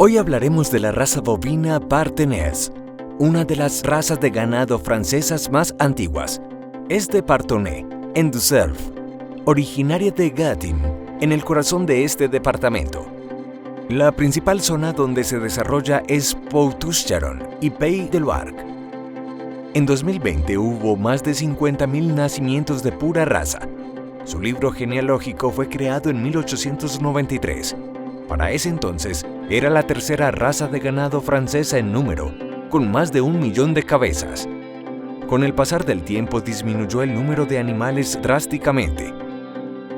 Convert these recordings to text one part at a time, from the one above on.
Hoy hablaremos de la raza bovina Partenez, una de las razas de ganado francesas más antiguas. Es de Parthenay, en Dusseldorf, originaria de Gâtine, en el corazón de este departamento. La principal zona donde se desarrolla es Poitou-Charentes y Pays de Loire. En 2020 hubo más de 50.000 nacimientos de pura raza. Su libro genealógico fue creado en 1893. Para ese entonces, era la tercera raza de ganado francesa en número, con más de 1 millón de cabezas. Con el pasar del tiempo disminuyó el número de animales drásticamente.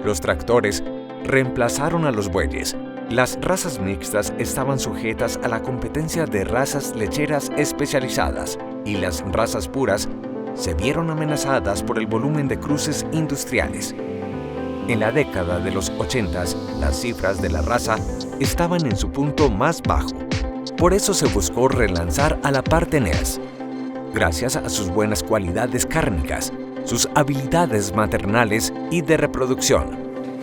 Los tractores reemplazaron a los bueyes. Las razas mixtas estaban sujetas a la competencia de razas lecheras especializadas y las razas puras se vieron amenazadas por el volumen de cruces industriales. En la década de los 80s, las cifras de la raza estaban en su punto más bajo. Por eso se buscó relanzar a la Partenez. Gracias a sus buenas cualidades cárnicas, sus habilidades maternales y de reproducción,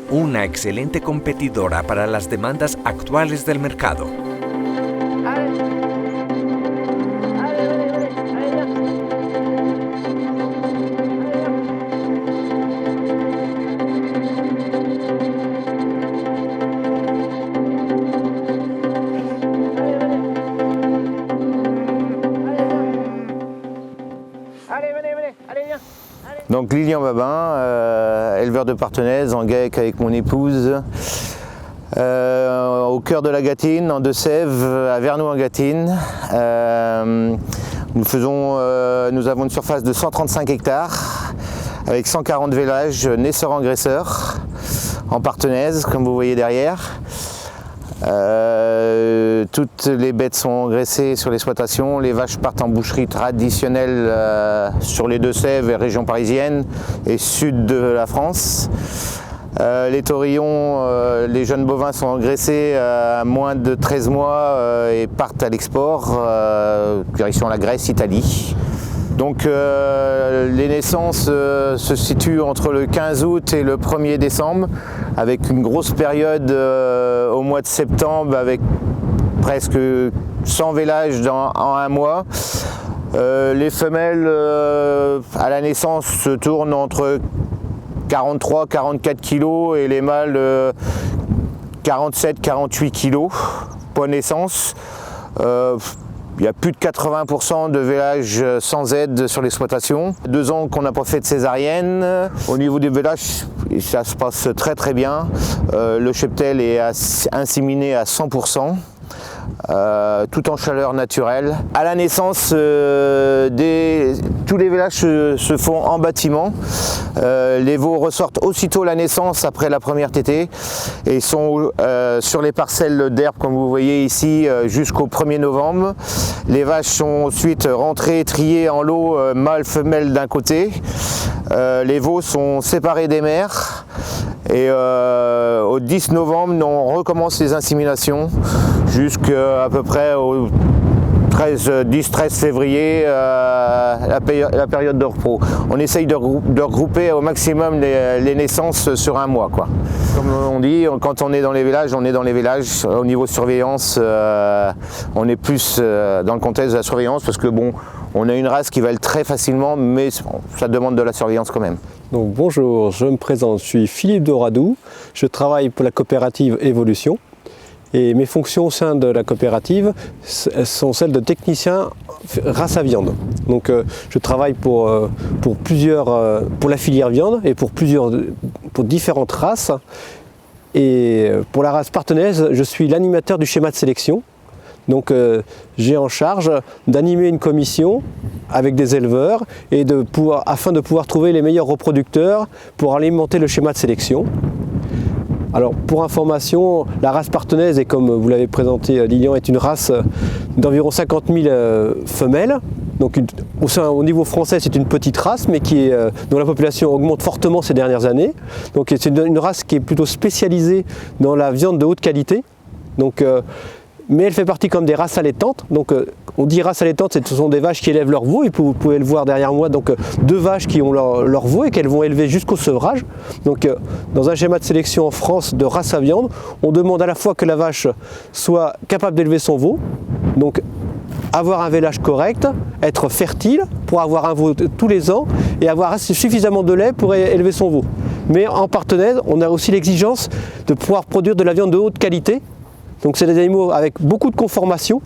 una excelente competidora para las demandas actuales del mercado. Donc Lilian Babin, éleveur de Partenez en GAEC avec mon épouse, au cœur de la Gâtine, en Deux-Sèvres, à Vernoux-en-Gâtine. Nous avons une surface de 135 hectares avec 140 vélages naisseurs-engraisseurs en Partenez, comme vous voyez derrière. Toutes les bêtes sont engraissées sur l'exploitation, les vaches partent en boucherie traditionnelle sur les Deux-Sèvres et région parisienne et sud de la France. Les taurillons, les jeunes bovins sont engraissés à moins de 13 mois et partent à l'export, direction la Grèce, Italie. Donc les naissances se situent entre le 15 août et le 1er décembre, avec une grosse période au mois de septembre avec presque 100 vélages en un mois. Les femelles à la naissance se tournent entre 43-44 kg et les mâles 47-48 kg pour naissance. Il y a plus de 80% de vélages sans aide sur l'exploitation. 2 ans qu'on n'a pas fait de césarienne. Au niveau des vélages, ça se passe très très bien. Le cheptel est inséminé à 100%. Tout en chaleur naturelle. À la naissance, tous les vélages se font en bâtiment. Les veaux ressortent aussitôt la naissance après la première tétée et sont sur les parcelles d'herbe comme vous voyez ici jusqu'au 1er novembre. Les vaches sont ensuite rentrées, triées en lot mâle-femelle d'un côté. Les veaux sont séparés des mères. Et au 10 novembre, on recommence les inséminations jusqu'à peu près au 10-13 février, la période de repos. On essaye de regrouper au maximum les naissances sur un mois, quoi. Comme on dit, quand on est dans les villages, on est dans les villages. Au niveau surveillance, on est plus dans le contexte de la surveillance parce que bon, on a une race qui vale très facilement, mais ça demande de la surveillance quand même. Donc bonjour, je me présente, je suis Philippe Doradou, je travaille pour la coopérative Évolution et mes fonctions au sein de la coopérative sont celles de technicien race à viande. Donc je travaille pour la filière viande et pour différentes races. Et pour la race partenaise, je suis l'animateur du schéma de sélection. Donc j'ai en charge d'animer une commission avec des éleveurs et afin de pouvoir trouver les meilleurs reproducteurs pour alimenter le schéma de sélection. Alors pour information, la race partenaise, et comme vous l'avez présenté Lilian, est une race d'environ 50 000 femelles. Donc au niveau français, c'est une petite race, mais dont la population augmente fortement ces dernières années. Donc c'est une race qui est plutôt spécialisée dans la viande de haute qualité. Donc, mais elle fait partie comme des races allaitantes. Donc on dit race allaitante, ce sont des vaches qui élèvent leur veau, et vous pouvez le voir derrière moi, donc 2 vaches qui ont leur veau et qu'elles vont élever jusqu'au sevrage. Donc dans un schéma de sélection en France de race à viande, on demande à la fois que la vache soit capable d'élever son veau, donc avoir un vélage correct, être fertile pour avoir un veau tous les ans et avoir suffisamment de lait pour élever son veau. Mais en partenaise, on a aussi l'exigence de pouvoir produire de la viande de haute qualité. Donc c'est des animaux avec beaucoup de conformation.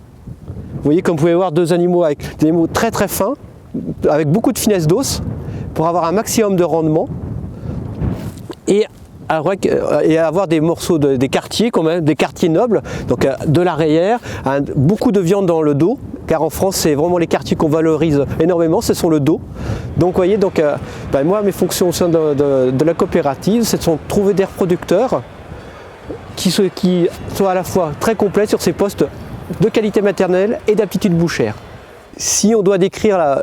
Vous voyez, comme vous pouvez voir, 2 animaux avec des animaux très très fins, avec beaucoup de finesse d'os, pour avoir un maximum de rendement. Et avoir des morceaux des quartiers, quand même, des quartiers nobles, donc de l'arrière, beaucoup de viande dans le dos, car en France c'est vraiment les quartiers qu'on valorise énormément, ce sont le dos. Donc vous voyez, moi mes fonctions au sein de la coopérative, c'est de trouver des reproducteurs qui soient à la fois très complets sur ces postes de qualité maternelle et d'aptitude bouchère. Si on doit décrire la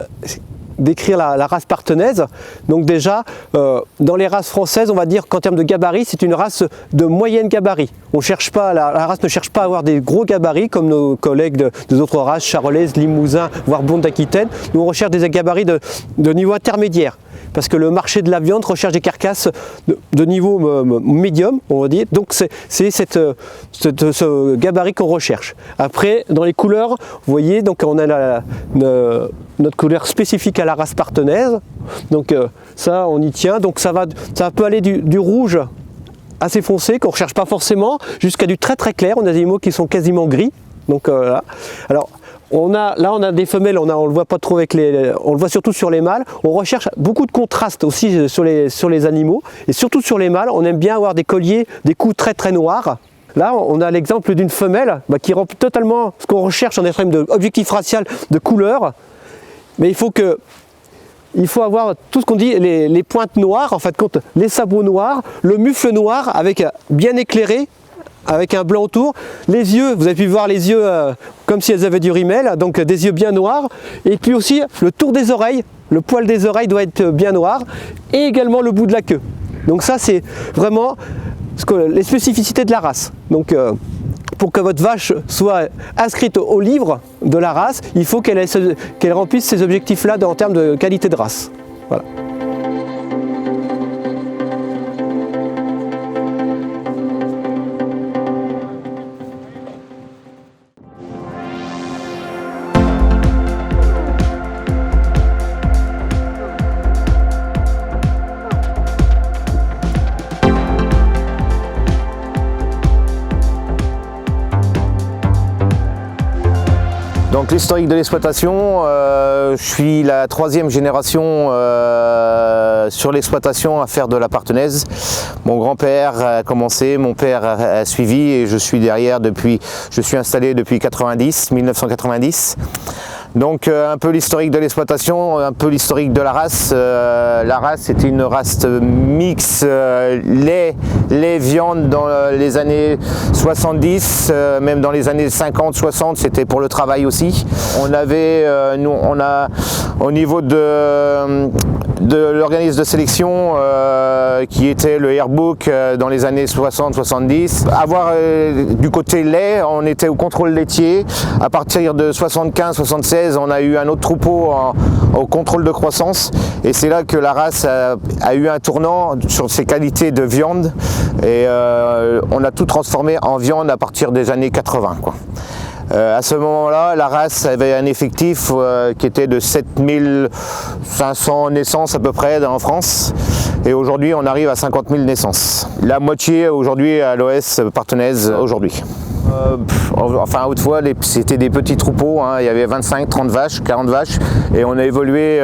race partenaise, donc déjà dans les races françaises, on va dire qu'en termes de gabarit, c'est une race de moyenne gabarit. La race ne cherche pas à avoir des gros gabarits comme nos collègues des autres races, charolaises, limousin, voire blondes d'Aquitaine. Nous on recherche des gabarits de niveau intermédiaire. Parce que le marché de la viande recherche des carcasses de niveau médium, on va dire. Donc c'est ce gabarit qu'on recherche. Après, dans les couleurs, vous voyez, donc on a notre couleur spécifique à la race partenaise. Donc ça, on y tient. Donc ça peut aller du rouge assez foncé, qu'on ne recherche pas forcément, jusqu'à du très très clair. On a des animaux qui sont quasiment gris. Donc là. Alors, on a des femelles, on le voit pas trop on le voit surtout sur les mâles. On recherche beaucoup de contraste aussi sur les animaux, et surtout sur les mâles, on aime bien avoir des colliers, des coups très très noirs. Là, on a l'exemple d'une femelle qui remplit totalement ce qu'on recherche en termes d'objectif racial, de couleur. Mais il faut avoir tout ce qu'on dit, les pointes noires, en fait, les sabots noirs, le mufle noir avec bien éclairé, avec un blanc autour, les yeux, vous avez pu voir les yeux comme si elles avaient du rimel, donc des yeux bien noirs, et puis aussi le tour des oreilles, le poil des oreilles doit être bien noir, et également le bout de la queue. Donc ça c'est vraiment les spécificités de la race. Donc pour que votre vache soit inscrite au livre de la race, il faut qu'elle remplisse ces objectifs-là en termes de qualité de race. Voilà. Donc l'historique de l'exploitation, je suis la 3e génération sur l'exploitation à faire de la partenaise. Mon grand-père a commencé, mon père a suivi et je suis derrière je suis installé depuis 1990. Donc un peu l'historique de l'exploitation, un peu l'historique de la race. La race était une race mix lait, viande dans les années 70, même dans les années 50-60, c'était pour le travail aussi. On avait, au niveau de l'organisme de sélection qui était le Airbook dans les années 60-70. Avoir du côté lait, on était au contrôle laitier. À partir de 75-76, on a eu un autre troupeau au contrôle de croissance et c'est là que la race a eu un tournant sur ses qualités de viande et on a tout transformé en viande à partir des années 80, quoi. À ce moment-là, la race avait un effectif qui était de 7500 naissances à peu près en France. Et aujourd'hui, on arrive à 50 000 naissances. La moitié aujourd'hui à l'OS partenaise aujourd'hui. Enfin, autrefois, c'était des petits troupeaux, hein. Il y avait 25, 30 vaches, 40 vaches, et on a évolué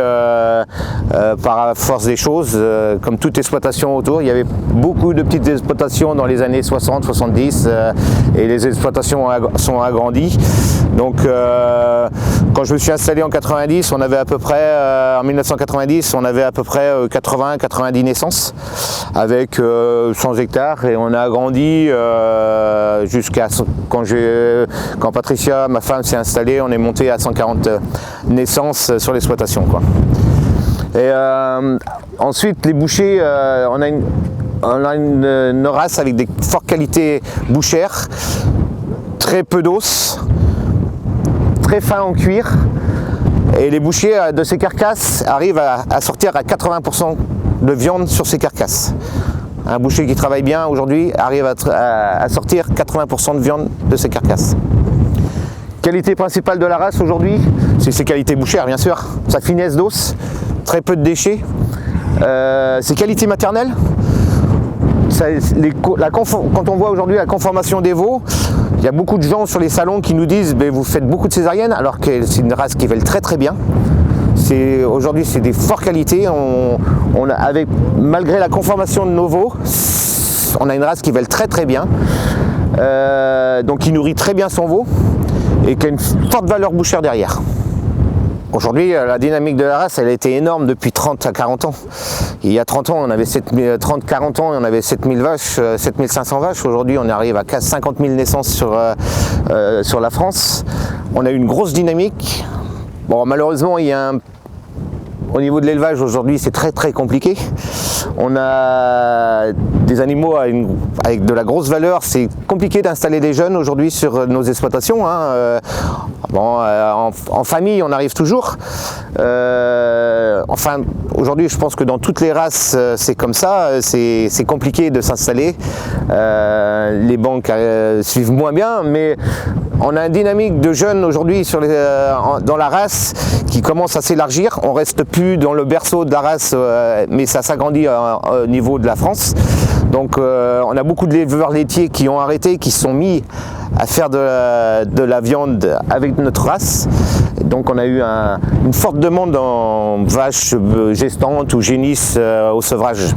par la force des choses, comme toute exploitation autour. Il y avait beaucoup de petites exploitations dans les années 60, 70, et les exploitations sont agrandies. Donc, quand je me suis installé en 90, on avait à peu près, en 1990, on avait à peu près 80-90 naissances, avec 100 hectares, et on a agrandi jusqu'à quand Patricia, ma femme, s'est installée, on est monté à 140 naissances sur l'exploitation, quoi. Et ensuite, les bouchers, on a une race avec des fortes qualités bouchères, très peu d'os, très fin en cuir. Et les bouchers de ces carcasses arrivent à sortir à 80% de viande sur ces carcasses. Un boucher qui travaille bien aujourd'hui arrive à sortir 80% de viande de ces carcasses. Qualité principale de la race aujourd'hui, c'est ses qualités bouchères bien sûr, sa finesse d'os, très peu de déchets, ses qualités maternelles. Quand on voit aujourd'hui la conformation des veaux, il y a beaucoup de gens sur les salons qui nous disent vous faites beaucoup de césariennes alors que c'est une race qui vèle très très bien. Aujourd'hui c'est des fortes qualités, malgré la conformation de nos veaux, on a une race qui vèle très très bien, donc qui nourrit très bien son veau et qui a une forte valeur bouchère derrière. Aujourd'hui, la dynamique de la race, elle a été énorme depuis 30 à 40 ans. Il y a 30 ans, on avait 40 ans, on avait 7000 vaches, 7500 vaches. Aujourd'hui, on arrive à 50 000 naissances sur la France. On a eu une grosse dynamique. Bon, malheureusement, au niveau de l'élevage, aujourd'hui, c'est très très compliqué. On a des animaux avec de la grosse valeur. C'est compliqué d'installer des jeunes aujourd'hui sur nos exploitations. En famille, on arrive toujours. Enfin, aujourd'hui, je pense que dans toutes les races, c'est comme ça. C'est compliqué de s'installer. Les banques suivent moins bien, mais on a une dynamique de jeunes aujourd'hui dans la race qui commence à s'élargir. On reste plus dans le berceau de la race, mais ça s'agrandit au niveau de la France. Donc on a beaucoup de éleveurs laitiers qui ont arrêté, qui se sont mis à faire de la viande avec notre race. Donc on a eu une forte demande en vaches gestantes ou génisses au sevrage.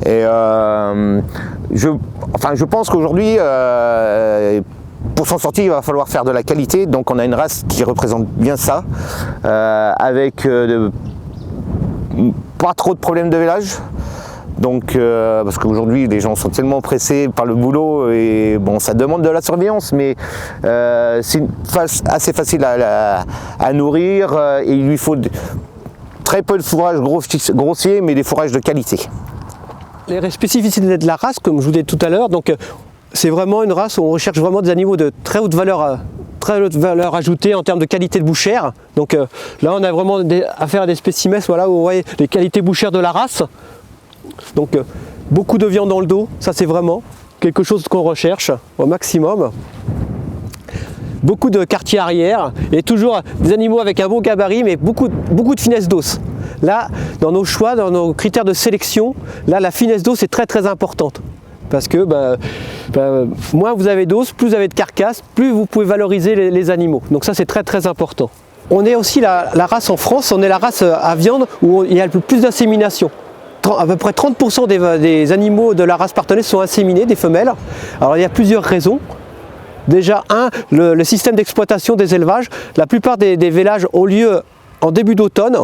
Et je pense qu'aujourd'hui, pour s'en sortir, il va falloir faire de la qualité. Donc on a une race qui représente bien ça, avec pas trop de problèmes de vélage. Donc, parce qu'aujourd'hui les gens sont tellement pressés par le boulot et bon, ça demande de la surveillance, mais c'est assez facile à nourrir et il lui faut très peu de fourrage grossier, mais des fourrages de qualité. Les spécificités de la race, comme je vous disais tout à l'heure, donc c'est vraiment une race où on recherche vraiment des animaux de très haute valeur ajoutée en termes de qualité de bouchère. Donc là on a vraiment affaire à des spécimens voilà, où on voit les qualités bouchères de la race. Donc beaucoup de viande dans le dos, ça c'est vraiment quelque chose qu'on recherche au maximum. Beaucoup de quartier arrière et toujours des animaux avec un beau gabarit mais beaucoup de finesse d'os. Là, dans nos choix, dans nos critères de sélection, là la finesse d'os est très très importante. Parce que moins vous avez d'os, plus vous avez de carcasse, plus vous pouvez valoriser les animaux. Donc ça c'est très très important. On est aussi la race en France, on est la race à viande où il y a le plus d'insémination. À peu près 30% des animaux de la race Partenay sont inséminés, des femelles. Alors il y a plusieurs raisons. Déjà, le système d'exploitation des élevages, la plupart des vélages ont lieu en début d'automne.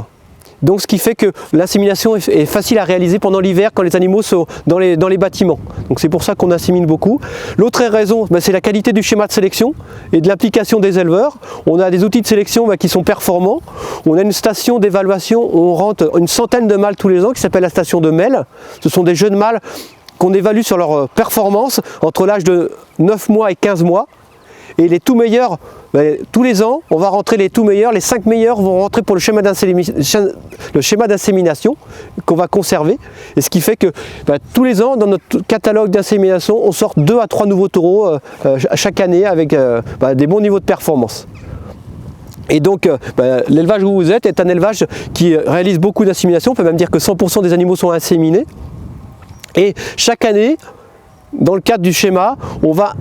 Donc ce qui fait que l'insémination est facile à réaliser pendant l'hiver quand les animaux sont dans les bâtiments. Donc c'est pour ça qu'on insémine beaucoup. L'autre raison, c'est la qualité du schéma de sélection et de l'implication des éleveurs. On a des outils de sélection qui sont performants. On a une station d'évaluation où on rentre une centaine de mâles tous les ans qui s'appelle la station de Melle. Ce sont des jeunes mâles qu'on évalue sur leur performance entre l'âge de 9 mois et 15 mois. Et les tout meilleurs, tous les ans, on va rentrer les tout meilleurs, les 5 meilleurs vont rentrer pour le schéma d'insémination qu'on va conserver. Et ce qui fait que tous les ans, dans notre catalogue d'insémination, on sort 2 à 3 nouveaux taureaux chaque année avec des bons niveaux de performance. Et donc l'élevage où vous êtes est un élevage qui réalise beaucoup d'insémination, on peut même dire que 100% des animaux sont inséminés. Et chaque année, dans le cadre du schéma, on va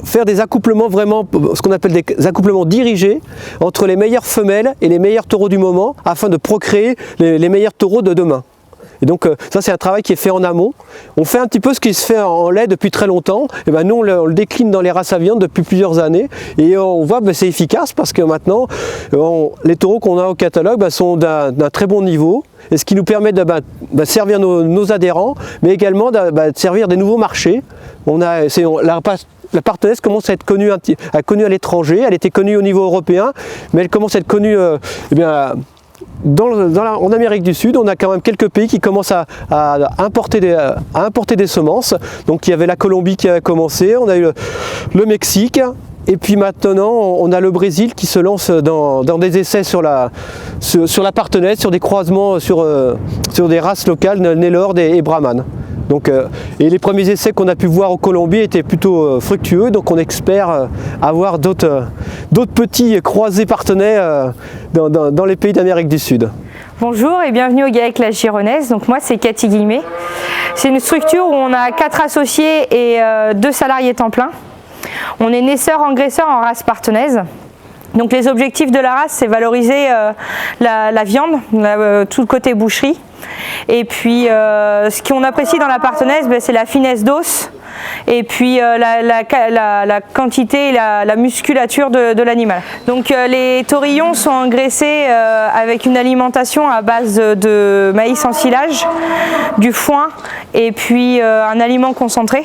faire des accouplements vraiment, ce qu'on appelle des accouplements dirigés entre les meilleures femelles et les meilleurs taureaux du moment afin de procréer les meilleurs taureaux de demain. Et donc ça c'est un travail qui est fait en amont. On fait un petit peu ce qui se fait en lait depuis très longtemps. Et nous on le décline dans les races à viande depuis plusieurs années et on voit que c'est efficace parce que maintenant les taureaux qu'on a au catalogue sont d'un très bon niveau. Et ce qui nous permet de servir nos adhérents, mais également de servir des nouveaux marchés. La Partenay commence à être connue à l'étranger, elle était connue au niveau européen, mais elle commence à être connue en Amérique du Sud. On a quand même quelques pays qui commencent à importer des semences. Donc il y avait la Colombie qui a commencé, on a eu le Mexique, Et puis maintenant, on a le Brésil qui se lance dans des essais sur la partenaise, sur des croisements sur des races locales, Nelord et Brahman. Donc, et les premiers essais qu'on a pu voir en Colombie étaient plutôt fructueux, donc on espère avoir d'autres petits croisés partenais dans les pays d'Amérique du Sud. Bonjour et bienvenue au GAEC La Gironnaise. Donc moi c'est Cathy Guillemet. C'est une structure où on a 4 associés et 2 salariés temps plein. On est naisseur-engraisseur en race partenaise. Donc les objectifs de la race, c'est valoriser la viande, tout le côté boucherie. Et puis ce qu'on apprécie dans la partenaise, c'est la finesse d'os et puis la quantité et la musculature de l'animal. Donc les taurillons sont engraissés avec une alimentation à base de maïs en silage, du foin et puis un aliment concentré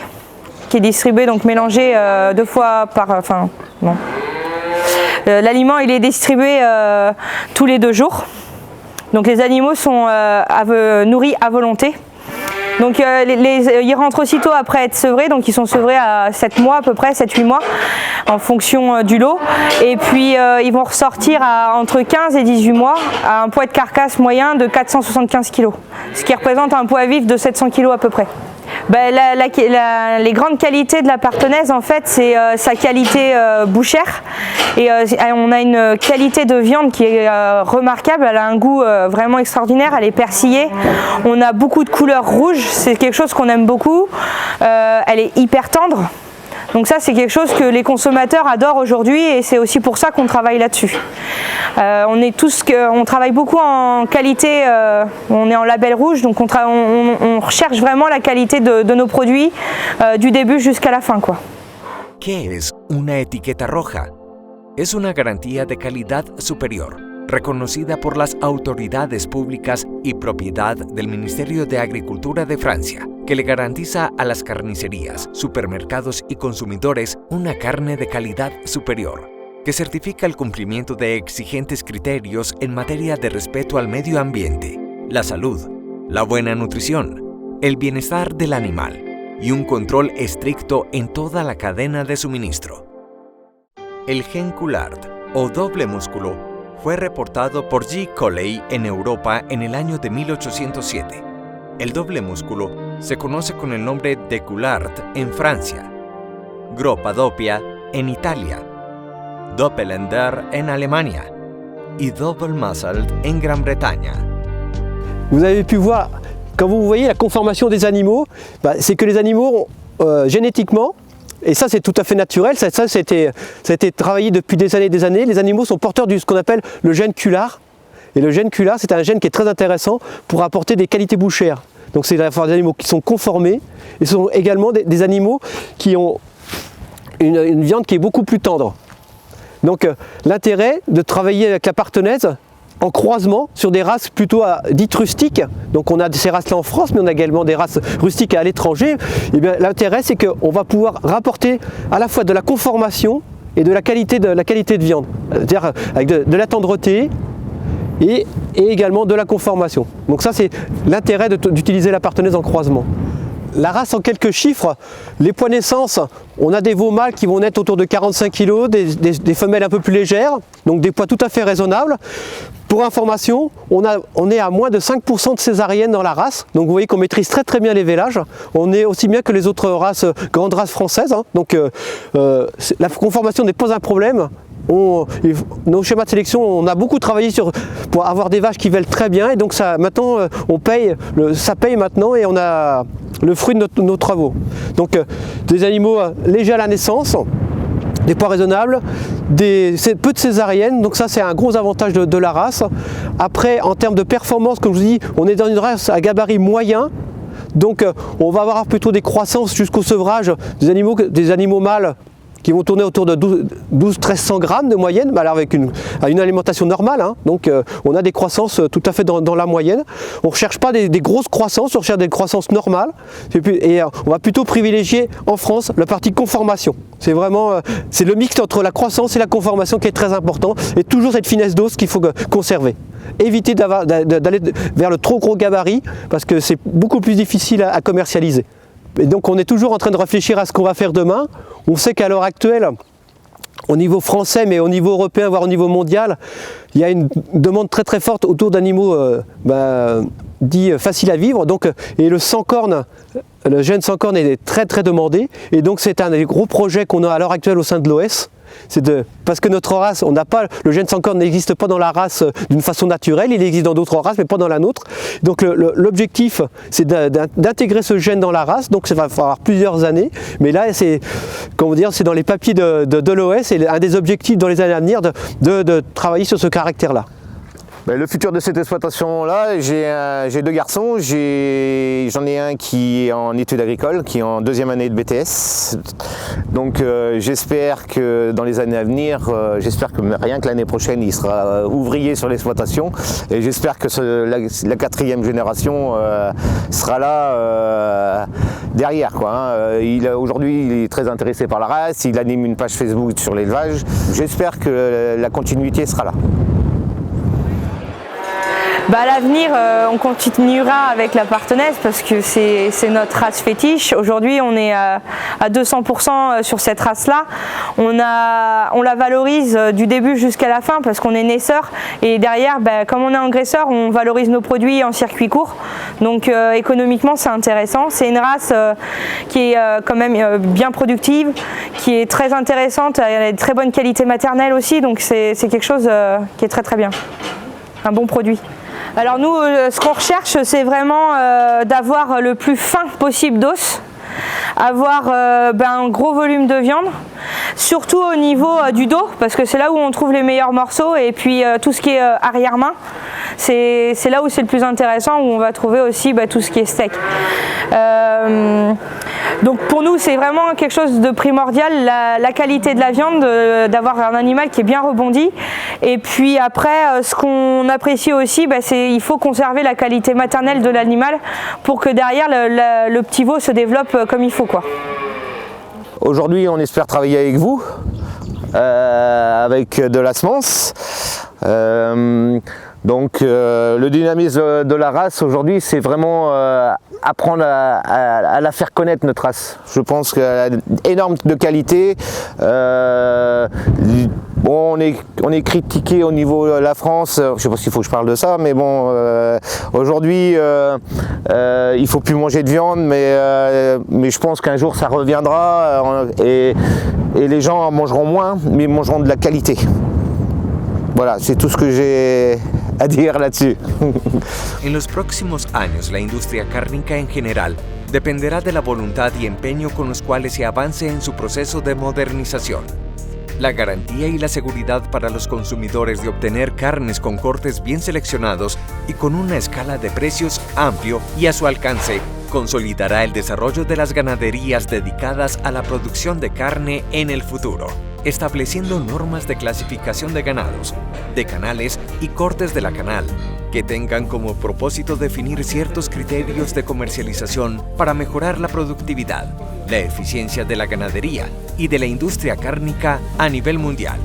qui est distribué, donc mélangé 2 fois par... L'aliment il est distribué tous les 2 jours. Donc les animaux sont nourris à volonté. Donc ils rentrent aussitôt après être sevrés, donc ils sont sevrés à 7 mois à peu près, 7-8 mois en fonction du lot. Et puis ils vont ressortir à entre 15 et 18 mois à un poids de carcasse moyen de 475 kg, ce qui représente un poids vif de 700 kg à peu près. Les grandes qualités de la partenaise en fait c'est sa qualité bouchère et on a une qualité de viande qui est remarquable, elle a un goût vraiment extraordinaire, elle est persillée, on a beaucoup de couleurs rouges, c'est quelque chose qu'on aime beaucoup, elle est hyper tendre. Donc ça c'est quelque chose que les consommateurs adorent aujourd'hui et c'est aussi pour ça qu'on travaille là-dessus. On travaille beaucoup en qualité, on est en label rouge, donc on recherche vraiment la qualité de nos produits du début jusqu'à la fin, quoi. ¿Qué es una etiqueta roja? Es una garantía de calidad superior, reconocida por las autoridades públicas y propiedad del Ministerio de Agricultura de Francia, que le garantiza a las carnicerías, supermercados y consumidores una carne de calidad superior, que certifica el cumplimiento de exigentes criterios en materia de respeto al medio ambiente, la salud, la buena nutrición, el bienestar del animal y un control estricto en toda la cadena de suministro. El gen Coulard, o doble músculo, fue reportado por G. Coley en Europa en el año de 1807. El doble músculo se conoce con el nombre de Coulard en Francia, Gropadoppia en Italia, Doppelender en Alemania y Doppelmuscle en Gran Bretaña. Vous avez pu voir, quand vous voyez la conformation des animaux, c'est que les animaux génétiquement, et ça c'est tout à fait naturel, ça a été travaillé depuis des années, les animaux sont porteurs de ce qu'on appelle le gène Coulard. Et le gène Coulard, c'est un gène qui est très intéressant pour apporter des qualités bouchères. Donc c'est des animaux qui sont conformés, et ce sont également des animaux qui ont une viande qui est beaucoup plus tendre. Donc l'intérêt de travailler avec la partenaise en croisement sur des races plutôt dites rustiques, donc on a ces races-là en France, mais on a également des races rustiques à l'étranger, et bien l'intérêt c'est qu'on va pouvoir rapporter à la fois de la conformation et de la qualité de viande, c'est-à-dire avec de la tendreté et également de la conformation. Donc ça c'est l'intérêt d'utiliser la partenaise en croisement. La race en quelques chiffres, les poids naissance, on a des veaux mâles qui vont naître autour de 45 kg, des femelles un peu plus légères, donc des poids tout à fait raisonnables. Pour information, on est à moins de 5% de césariennes dans la race, donc vous voyez qu'on maîtrise très très bien les vélages. On est aussi bien que les autres races, grandes races françaises, hein. Donc la conformation n'est pas un problème. Nos schémas de sélection, on a beaucoup travaillé pour avoir des vaches qui vèlent très bien, et donc ça, maintenant ça paye maintenant, et on a le fruit de nos travaux. Donc des animaux légers à la naissance, des poids raisonnables, peu de césariennes, donc ça c'est un gros avantage de la race. Après, en termes de performance, comme je vous dis, on est dans une race à gabarit moyen, donc on va avoir plutôt des croissances jusqu'au sevrage des animaux mâles qui vont tourner autour de 1200-1300 grammes de moyenne, alors avec une alimentation normale, hein. Donc on a des croissances tout à fait dans la moyenne. On ne recherche pas des grosses croissances, on recherche des croissances normales, et on va plutôt privilégier en France la partie conformation. C'est vraiment c'est le mix entre la croissance et la conformation qui est très important, et toujours cette finesse d'os qu'il faut conserver. Éviter d'aller vers le trop gros gabarit, parce que c'est beaucoup plus difficile à commercialiser. Et donc on est toujours en train de réfléchir à ce qu'on va faire demain. On sait qu'à l'heure actuelle, au niveau français, mais au niveau européen, voire au niveau mondial, il y a une demande très très forte autour d'animaux dits faciles à vivre. Donc, et le sans-corne, le gène sans-corne est très très demandé. Et donc c'est un des gros projets qu'on a à l'heure actuelle au sein de l'OS. Parce que notre race, le gène sans-corne n'existe pas dans la race d'une façon naturelle, il existe dans d'autres races mais pas dans la nôtre. Donc l'objectif c'est d'intégrer ce gène dans la race, donc ça va falloir plusieurs années, mais là c'est dans les papiers de l'OS et un des objectifs dans les années à venir de travailler sur ce caractère-là. Le futur de cette exploitation-là, j'ai 2 garçons, j'en ai un qui est en études agricoles, qui est en 2e année de BTS. Donc j'espère que dans les années à venir, j'espère que rien que l'année prochaine, il sera ouvrier sur l'exploitation. Et j'espère que la 4e génération sera là derrière, quoi. Aujourd'hui, il est très intéressé par la race, il anime une page Facebook sur l'élevage. J'espère que la continuité sera là. À l'avenir, on continuera avec la partenaise parce que c'est notre race fétiche. Aujourd'hui, on est à 200% sur cette race-là. On la valorise du début jusqu'à la fin parce qu'on est naisseur. Et derrière, comme on est engraisseur, on valorise nos produits en circuit court. Donc économiquement, c'est intéressant. C'est une race qui est quand même bien productive, qui est très intéressante. Elle a de très bonne qualité maternelle aussi. Donc c'est quelque chose qui est très très bien. Un bon produit. Alors nous, ce qu'on recherche, c'est vraiment d'avoir le plus fin possible d'os, avoir un gros volume de viande, surtout au niveau du dos, parce que c'est là où on trouve les meilleurs morceaux, et puis tout ce qui est arrière-main, c'est là où c'est le plus intéressant, où on va trouver aussi tout ce qui est steak. Donc pour nous, c'est vraiment quelque chose de primordial, la qualité de la viande, d'avoir un animal qui est bien rebondi. Et puis après, ce qu'on apprécie aussi, c'est il faut conserver la qualité maternelle de l'animal pour que derrière, le petit veau se développe comme il faut, quoi. Aujourd'hui, on espère travailler avec vous, avec de la semence. Donc le dynamisme de la race aujourd'hui, c'est vraiment apprendre à la faire connaître, notre race. Je pense qu'elle a énorme de qualité. Bon, on est critiqué au niveau de la France, je ne sais pas s'il faut que je parle de ça, mais bon, aujourd'hui, il ne faut plus manger de viande, mais je pense qu'un jour ça reviendra et les gens en mangeront moins, mais ils mangeront de la qualité. Voilà, c'est tout ce que j'ai a decir là-dessus. En los próximos años, la industria cárnica en general dependerá de la voluntad y empeño con los cuales se avance en su proceso de modernización. La garantía y la seguridad para los consumidores de obtener carnes con cortes bien seleccionados y con una escala de precios amplio y a su alcance consolidará el desarrollo de las ganaderías dedicadas a la producción de carne en el futuro, estableciendo normas de clasificación de ganados, de canales y cortes de la canal, que tengan como propósito definir ciertos criterios de comercialización para mejorar la productividad, la eficiencia de la ganadería y de la industria cárnica a nivel mundial.